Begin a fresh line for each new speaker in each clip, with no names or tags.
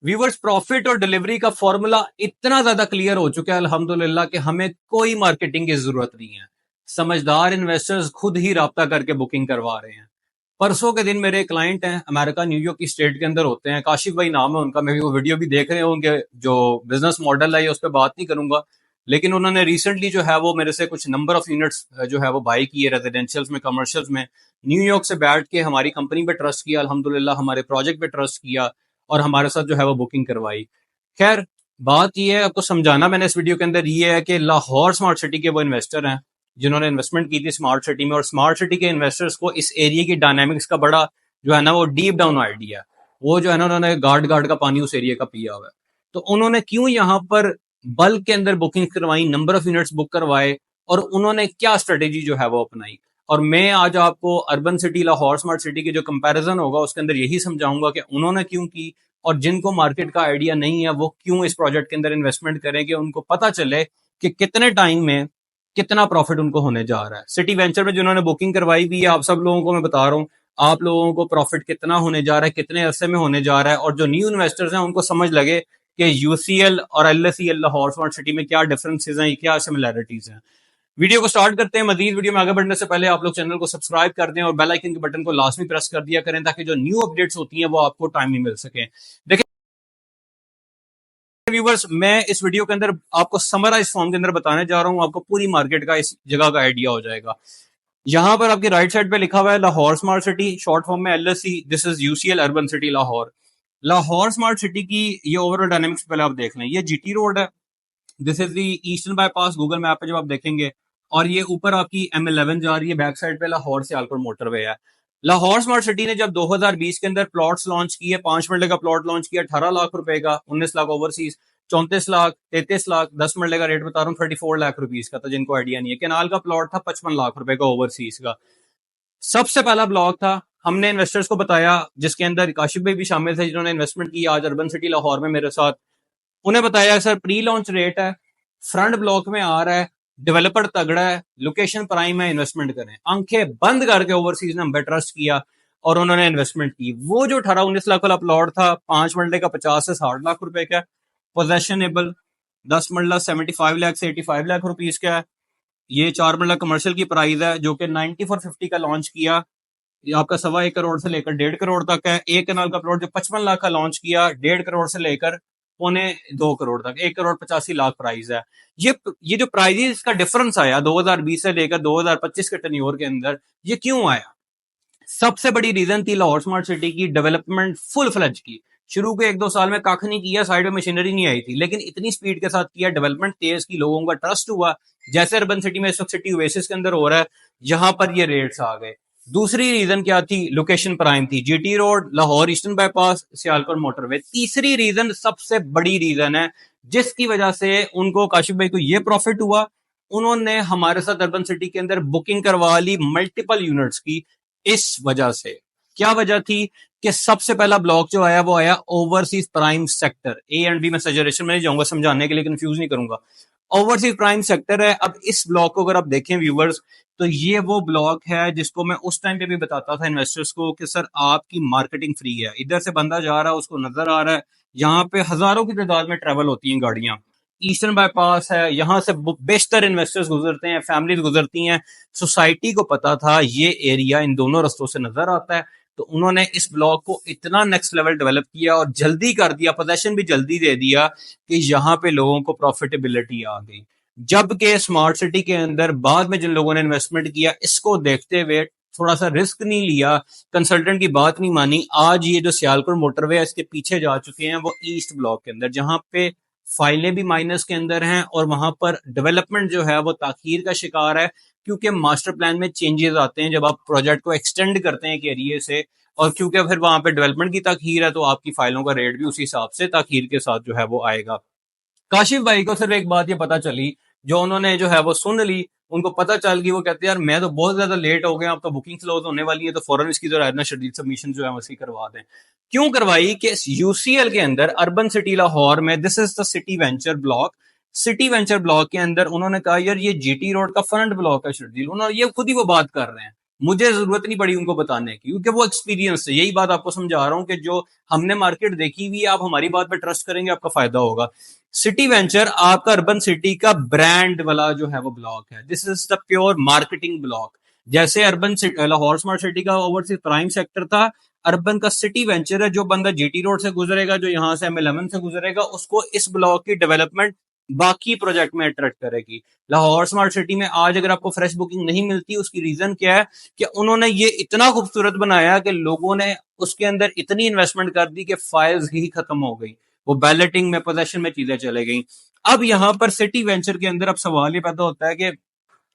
Viewers, profit और delivery का formula इतना ज्यादा क्लियर हो चुका है अल्हम्दुलिल्लाह कि हमें कोई मार्केटिंग की जरूरत नहीं है। समझदार इन्वेस्टर्स खुद ही राब्ता करके बुकिंग करवा रहे हैं। परसों के दिन मेरे क्लाइंट हैं, अमेरिका न्यूयॉर्क की स्टेट के अंदर होते हैं, काशिफ भाई नाम है उनका, मैं भी वो वीडियो भी देख रहे होंगे। जो बिजनेस मॉडल है उस पर बात नहीं करूंगा, लेकिन उन्होंने रिसेंटली जो है वो मेरे से कुछ नंबर ऑफ यूनिट्स जो है वो बाई किए रेजिडेंशियल्स में, कमर्शियल्स में। न्यूयॉर्क से बैठ के हमारी कंपनी पे ट्रस्ट किया अल्हम्दुलिल्लाह, हमारे प्रोजेक्ट पे ट्रस्ट किया और हमारे साथ जो है वो बुकिंग करवाई। खैर, बात ये है, आपको समझाना मैंने इस वीडियो के अंदर ये है कि लाहौर स्मार्ट सिटी के वो इन्वेस्टर हैं जिन्होंने इन्वेस्टमेंट की थी स्मार्ट सिटी में, और स्मार्ट सिटी के इन्वेस्टर्स को इस एरिया की डायनामिक्स का बड़ा जो है ना वो डीप डाउन आइडिया है। वो जो है ना उन्होंने गार्ड गार्ड का पानी उस एरिया का पिया हुआ है। तो उन्होंने क्यों यहाँ पर बल्क के अंदर बुकिंग करवाई, नंबर ऑफ यूनिट्स बुक करवाए, और उन्होंने क्या स्ट्रेटेजी जो है वो अपनाई। और मैं आज आपको urban city Lahore smart city के जो कंपैरिजन होगा उसके अंदर यही समझाऊंगा कि उन्होंने क्यों की, और जिनको मार्केट का आइडिया नहीं है वो क्यों इस प्रोजेक्ट के अंदर इन्वेस्टमेंट करें, कि उनको पता चले कि कितने टाइम में कितना प्रॉफिट उनको होने जा रहा है। सिटी वेंचर में जिन्होंने बुकिंग करवाई भी है, आप सब लोगों को मैं बता रहा हूँ, आप लोगों को प्रॉफिट कितना होने जा रहा है, कितने अरसे में होने जा रहा है, और जो न्यू इन्वेस्टर्स हैं उनको समझ लगे कि यूसीएल और एलएसईएल लाहौर स्मार्ट सिटी में क्या डिफरेंसेस हैं, क्या सिमिलैरिटीज हैं। वीडियो को स्टार्ट करते हैं। मजीद वीडियो में आगे बढ़ने से पहले आप लोग चैनल को सब्सक्राइब कर दें और बेल आइकन के बटन को लाजमी प्रेस कर दिया करें, ताकि जो न्यू अपडेट्स होती हैं वो आपको टाइम में मिल सके। देखिए व्यूवर्स, मैं इस वीडियो के अंदर आपको समराइज फॉर्म के अंदर बताने जा रहा हूं, आपको पूरी मार्केट का इस जगह का आइडिया हो जाएगा। यहां पर आपकी राइट साइड पे लिखा हुआ है Lahore smart city, short form में LSC. This is UCL urban city Lahore. Lahore smart city की ये ओवरऑल डायनेमिक्स पहले आप देख लें। ये जीटी रोड है, this is the eastern bypass, Google map पे जब आप देखेंगे, और ये ऊपर आपकी M11 जा रही है, बैक साइड पे लाहौर से सियालकोट मोटरवे है। लाहौर स्मार्ट सिटी ने जब 2020 के अंदर प्लॉट्स लॉन्च किए, 5 मरले का प्लॉट लॉन्च किया 18 लाख रुपए का, 19 लाख ओवरसीज, 34 लाख, 33 लाख, 10 मरले का रेट बता रहा हूँ 34 लाख रुपीज का था, जिनको आइडिया नहीं है। केनाल का प्लॉट था 55 लाख रुपए का ओवरसीज का। सबसे पहला ब्लॉग था, हमने इन्वेस्टर्स को बताया, जिसके अंदर काशिफ भाई भी शामिल थे जिन्होंने इन्वेस्टमेंट की आज अर्बन सिटी लाहौर में मेरे साथ। उन्हें बताया सर प्री लॉन्च रेट है, फ्रंट ब्लॉक में आ रहा है, डेवलपर तगड़ा है, लोकेशन प्राइम है, इन्वेस्टमेंट करें। आंखें बंद करके ओवरसीज ने हम पे ट्रस्ट किया और उन्होंने इन्वेस्टमेंट की। वो जो 18-19 लाख वाला प्लॉट था, 5 मरले का 50 से 60 लाख रुपए का, पोजेशनेबल। 10 मरला 75 लाख से 85 लाख रुपीज का है। ये 4 मरला कमर्शियल की प्राइस है जो कि 9450 का लॉन्च किया। ये आपका 1.25 करोड़ से लेकर 1.5 करोड़ तक है। एक कनाल का प्लॉट जो 55 लाख का लॉन्च किया, 1.5 करोड़ से लेकर 1.25 करोड़ तक, 1 करोड़ 85 लाख प्राइस है। ये जो प्राइजेस का डिफरेंस आया 2020 से लेकर 2025 के टेन्योर के अंदर, ये क्यों आया? सबसे बड़ी रीजन थी लाहौर स्मार्ट सिटी की डेवलपमेंट फुल फ्लज की। शुरू के 1-2 साल में काख नहीं किया, साइड में मशीनरी नहीं आई थी, लेकिन इतनी स्पीड के साथ किया, डेवलपमेंट तेज की, लोगों का ट्रस्ट हुआ। जैसे अर्बन सिटी में इस वक्त सिटी ओएसिस के अंदर हो रहा है, यहां पर ये रेट्स आ गए। दूसरी रीजन क्या थी? लोकेशन प्राइम थी, GT road, Lahore eastern bypass, Sialkot motorway. तीसरी रीजन, सबसे बड़ी रीजन है जिसकी वजह से उनको, काशिफ भाई को, ये प्रॉफिट हुआ, उन्होंने हमारे साथ अर्बन सिटी के अंदर बुकिंग करवा ली मल्टीपल यूनिट्स की। इस वजह से क्या वजह थी कि सबसे पहला ब्लॉक जो आया वो आया overseas prime sector. A and B में सजेशन में नहीं जाऊंगा, समझाने के लिए कंफ्यूज नहीं करूंगा। ओवरसीज प्राइम सेक्टर है। अब इस ब्लॉक को अगर आप देखें व्यूवर्स, तो ये वो ब्लॉक है जिसको मैं उस टाइम पे भी बताता था इन्वेस्टर्स को कि सर आपकी मार्केटिंग फ्री है। इधर से बंदा जा रहा है, उसको नजर आ रहा है, यहाँ पे हजारों की तादाद में ट्रेवल होती हैं गाड़ियां। ईस्टर्न बाईपास है, यहाँ से बेशतर इन्वेस्टर्स गुजरते हैं, फैमिलीज गुजरती हैं। सोसाइटी को पता था ये एरिया इन दोनों रस्तों से नजर आता है, तो उन्होंने इस ब्लॉक को इतना नेक्स्ट लेवल डेवलप किया और जल्दी कर दिया, पोजेशन भी जल्दी दे दिया कि यहाँ पे लोगों को प्रॉफिटेबिलिटी आ गई। जबकि स्मार्ट सिटी के अंदर बाद में जिन लोगों ने इन्वेस्टमेंट किया, इसको देखते हुए थोड़ा सा रिस्क नहीं लिया, कंसल्टेंट की बात नहीं मानी, आज ये जो सियालकोट मोटरवे है इसके पीछे जा चुके हैं वो ईस्ट ब्लॉक के अंदर, जहां पे फाइलें भी माइनस के अंदर हैं और वहां पर डेवलपमेंट जो है वो ताखीर का शिकार है, क्योंकि मास्टर प्लान में चेंजेस आते हैं जब आप प्रोजेक्ट को एक्सटेंड करते हैं एक एरिया से, और क्योंकि फिर वहां पे डेवलपमेंट की ताखीर है तो आपकी फाइलों का रेट भी उसी हिसाब से ताखीर के साथ जो है वो आएगा। काशिफ भाई को सिर्फ एक बात ये पता चली, जो उन्होंने जो है वो सुन ली, उनको पता चल गई, वो कहते हैं यार मैं तो बहुत ज्यादा लेट हो गया, अब तो बुकिंग क्लोज होने वाली है, तो फौरन इसकी जो है ना शेड्यूल सबमिशन जो है वैसे करवा दें। क्यों करवाई? कि यूसीएल के अंदर अर्बन सिटी लाहौर में, this is the city venture block, city venture block के अंदर उन्होंने कहा यार ये जीटी रोड का फ्रंट ब्लॉक है शेड्यूल, उन्होंने ये खुद ही वो बात कर रहे हैं। मुझे जरूरत नहीं पड़ी उनको बताने की, क्योंकि वो एक्सपीरियंस है। यही बात आपको समझा रहा हूं कि जो हमने मार्केट देखी हुई है, आप हमारी बात पे ट्रस्ट करेंगे, आपका फायदा होगा। सिटी वेंचर आपका अर्बन सिटी का ब्रांड वाला जो है वो ब्लॉक है। This is the pure marketing block. जैसे अर्बन लाहौर स्मार्ट सिटी का ओवरसीज प्राइम सेक्टर था, अर्बन का सिटी वेंचर है। जो बंदा जीटी रोड से गुजरेगा, जो यहाँ से M11 से गुजरेगा, उसको इस ब्लॉक की डेवलपमेंट बाकी प्रोजेक्ट में अट्रैक्ट करेगी। लाहौर स्मार्ट सिटी में आज अगर आपको फ्रेश बुकिंग नहीं मिलती, उसकी रीजन क्या है कि उन्होंने ये इतना खूबसूरत बनाया कि लोगों ने उसके अंदर इतनी इन्वेस्टमेंट कर दी कि फाइल्स ही खत्म हो गई, वो बैलेटिंग में, पोजेशन में चीजें चले गई। अब यहाँ पर सिटी वेंचर के अंदर अब सवाल ये पैदा होता है कि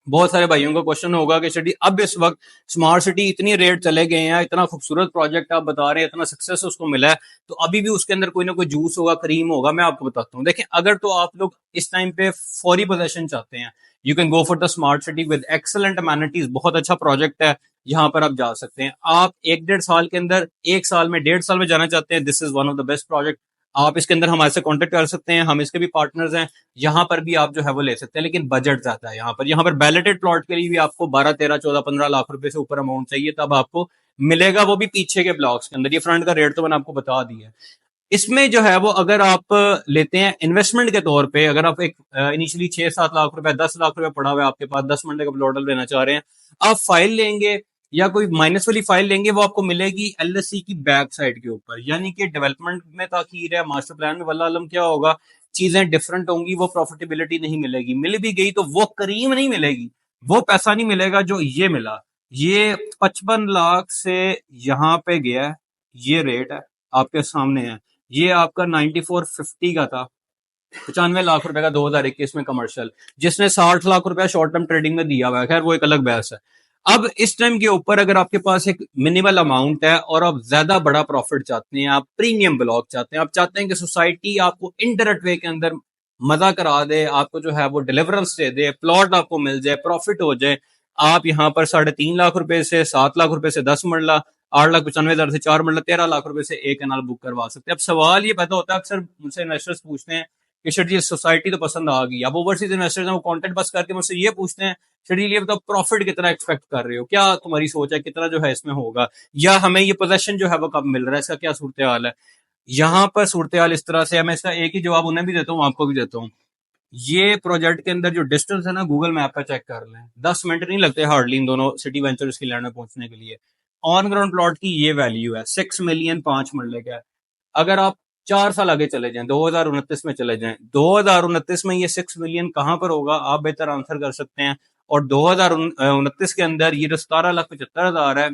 बहुत सारे भाइयों का क्वेश्चन होगा कि सिटी अब इस वक्त स्मार्ट सिटी इतनी रेट चले गए हैं, इतना खूबसूरत प्रोजेक्ट आप बता रहे हैं, इतना सक्सेस उसको मिला है, तो अभी भी उसके अंदर कोई ना कोई जूस होगा, क्रीम होगा। मैं आपको बताता हूँ, देखें, अगर तो आप लोग इस टाइम पे फौरी पोजेशन चाहते हैं, you can go for the smart city with excellent amenities. बहुत अच्छा प्रोजेक्ट है, यहाँ पर आप जा सकते हैं। आप 1-1.5 साल के अंदर, 1 साल में, 1.5 साल में जाना चाहते हैं, this is one of the best project. आप इसके अंदर हमारे से कांटेक्ट कर सकते हैं, हम इसके भी पार्टनर्स हैं। यहाँ पर भी आप जो है वो ले सकते हैं, लेकिन बजट ज्यादा है। यहाँ पर बैलेटेड प्लॉट के लिए भी आपको 12, 13, 14, 15 लाख रुपए से ऊपर अमाउंट चाहिए, तब आपको मिलेगा, वो भी पीछे के ब्लॉक्स के अंदर। ये फ्रंट का रेट तो मैंने आपको बता दिया है। इसमें जो है वो अगर आप लेते हैं इन्वेस्टमेंट के तौर पे, अगर आप एक इनिशियली 6-7 लाख रुपए, 10 लाख रुपए पड़ा हुआ है आपके पास, 10 मरले का प्लॉट लेना चाह रहे हैं, आप फाइल लेंगे या कोई माइनस वाली फाइल लेंगे, वो आपको मिलेगी LSC की बैक साइड के ऊपर। यानी कि डेवलपमेंट में ताखीर है, मास्टर प्लान में वल्लाह आलम क्या होगा, चीजें डिफरेंट होंगी, वो प्रॉफिटेबिलिटी नहीं मिलेगी। मिल भी गई तो वो करीम नहीं मिलेगी, वो पैसा नहीं मिलेगा जो ये मिला। ये 55 लाख से यहाँ पे गया है, ये रेट है आपके सामने है। ये आपका 9450 का था, 95 लाख रुपए का 2021 में कमर्शियल, जिसने 60 लाख रुपया शॉर्ट टर्म ट्रेडिंग में दिया हुआ है। खैर वो एक अलग बहस है। अब इस टाइम के ऊपर अगर आपके पास एक मिनिमल अमाउंट है और आप ज्यादा बड़ा प्रॉफिट चाहते हैं, आप प्रीमियम ब्लॉक चाहते हैं, आप चाहते हैं कि सोसाइटी आपको इनडायरेक्ट वे के अंदर मजा करा दे, आपको जो है वो डिलीवरेंस दे दे, प्लॉट आपको मिल जाए, प्रॉफिट हो जाए, आप यहाँ पर 3.5 लाख रुपए से, 7 लाख रुपए से 10 मरला, 8,95,000 से 4 मरला, 13 लाख रुपए से एक कनाल बुक करवा सकते हैं। अब सवाल ये पैदा होता है, अक्सर मुझसे इन्वेस्टर्स पूछते हैं कि सर जी सोसाइटी तो पसंद आ गई। अब ओवरसीज इन्वेस्टर्स हैं, वो कॉन्टेंट बस करके मुझसे ये पूछते हैं, सर जी ये बताओ प्रॉफिट कितना एक्सपेक्ट कर रहे हो, क्या तुम्हारी सोच है, कितना जो है इसमें होगा, या हमें ये पोजेशन जो है वो कब मिल रहा है, इसका क्या सूरत हाल है। यहाँ पर सूरत हाल इस तरह से है, मैं इसका एक ही जवाब उन्हें भी देता हूँ, आपको भी देता हूँ। ये प्रोजेक्ट के अंदर जो डिस्टेंस है ना, गूगल मैप पे चेक कर लें, 10 मिनट नहीं लगते हार्डली इन दोनों सिटी वेंचर्स की लैंड में पहुंचने के लिए। ऑन ग्राउंड प्लॉट की ये वैल्यू है 6 मिलियन 5 मरले का। अगर आप 4 साल आगे चले जाएं, 2029 में चले जाएं, 2029 में ये 6 मिलियन कहां पर होगा, आप बेहतर आंसर कर सकते हैं। और 2029 के अंदर ये जो 17,75,000 है,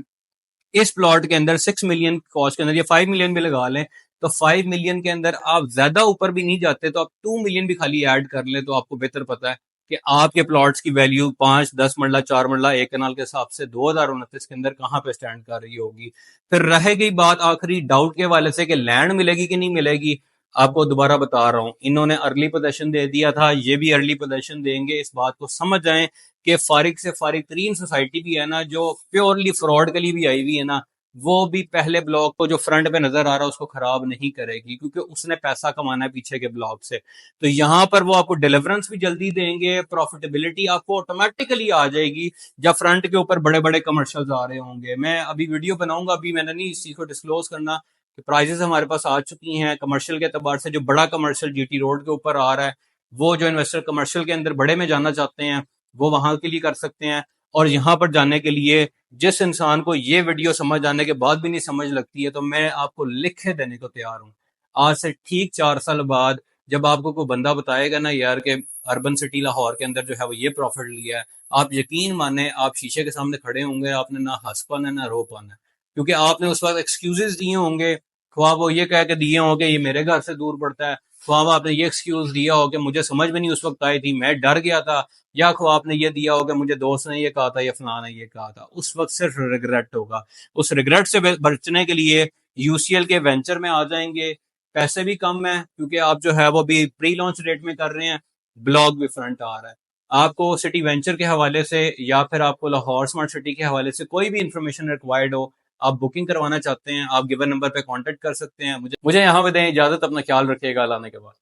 इस प्लॉट के अंदर 6 मिलियन कॉस्ट के अंदर ये 5 मिलियन भी लगा लें, तो 5 मिलियन के अंदर आप ज्यादा ऊपर भी नहीं जाते, तो आप 2 मिलियन भी खाली ऐड कर लें, तो आपको बेहतर पता है कि आपके प्लॉट्स की वैल्यू 5-10 मरला 4 मरला एक कनाल के हिसाब से 2029 के अंदर कहां पे स्टैंड कर रही होगी। फिर रह गई बात आखिरी डाउट के वाले से कि लैंड मिलेगी कि नहीं मिलेगी, आपको दोबारा बता रहा हूं, इन्होंने अर्ली पोजेशन दे दिया था, ये भी अर्ली पोजेशन देंगे। इस बात को समझ जाएं कि फारिग से फारिग तरीन सोसाइटी भी है ना, जो प्योरली फ्रॉड के लिए भी आई हुई है ना, वो भी पहले ब्लॉक को जो फ्रंट पे नजर आ रहा है उसको खराब नहीं करेगी, क्योंकि उसने पैसा कमाना है पीछे के ब्लॉक से। तो यहाँ पर वो आपको डिलीवरेंस भी जल्दी देंगे, प्रॉफिटेबिलिटी आपको ऑटोमेटिकली आ जाएगी जब फ्रंट के ऊपर बड़े बड़े कमर्शियल आ रहे होंगे। मैं अभी वीडियो बनाऊंगा, अभी मैंने नहीं इस चीज को डिस्क्लोज करना कि प्राइजेस हमारे पास आ चुकी हैं कमर्शियल के एतबार से। जो बड़ा कमर्शियल जीटी रोड के ऊपर आ रहा है, वो जो इन्वेस्टर कमर्शियल के अंदर बड़े में जाना चाहते हैं, वो वहां के लिए कर सकते हैं। और यहाँ पर जाने के लिए जिस इंसान को ये वीडियो समझ आने के बाद भी नहीं समझ लगती है, तो मैं आपको लिखे देने को तैयार हूँ। आज से ठीक 4 साल बाद जब आपको कोई बंदा बताएगा ना यार के अर्बन सिटी लाहौर के अंदर जो है वो ये प्रॉफिट लिया है, आप यकीन माने आप शीशे के सामने खड़े होंगे, आपने ना हंस पाना ना रो पाना, क्योंकि आपने उस वक्त एक्सक्यूजेस दिए होंगे। ख्वाब वो ये कह के दिए होंगे ये मेरे घर से दूर पड़ता है, ख्वाब आपने ये एक्सक्यूज दिया हो कि मुझे समझ में नहीं उस वक्त आई थी, मैं डर गया था, या ख्वाब आपने ये दिया होगा मुझे दोस्त ने ये कहा था या फलाना ने ये कहा था। उस वक्त सिर्फ रिग्रेट होगा। उस रिग्रेट से बचने के लिए यूसीएल के वेंचर में आ जाएंगे। पैसे भी कम है क्योंकि आप जो है वो भी प्री लॉन्च रेट में कर रहे हैं, ब्लॉग भी फ्रंट आ रहा है। आपको सिटी वेंचर के हवाले से या फिर आपको लाहौर स्मार्ट सिटी के हवाले से कोई भी इंफॉर्मेशन रिक्वायर्ड हो, आप बुकिंग करवाना चाहते हैं, आप गिवन नंबर पे कांटेक्ट कर सकते हैं। मुझे यहाँ पे दें इजाजत, अपना ख्याल रखिएगा, लाने के बाद।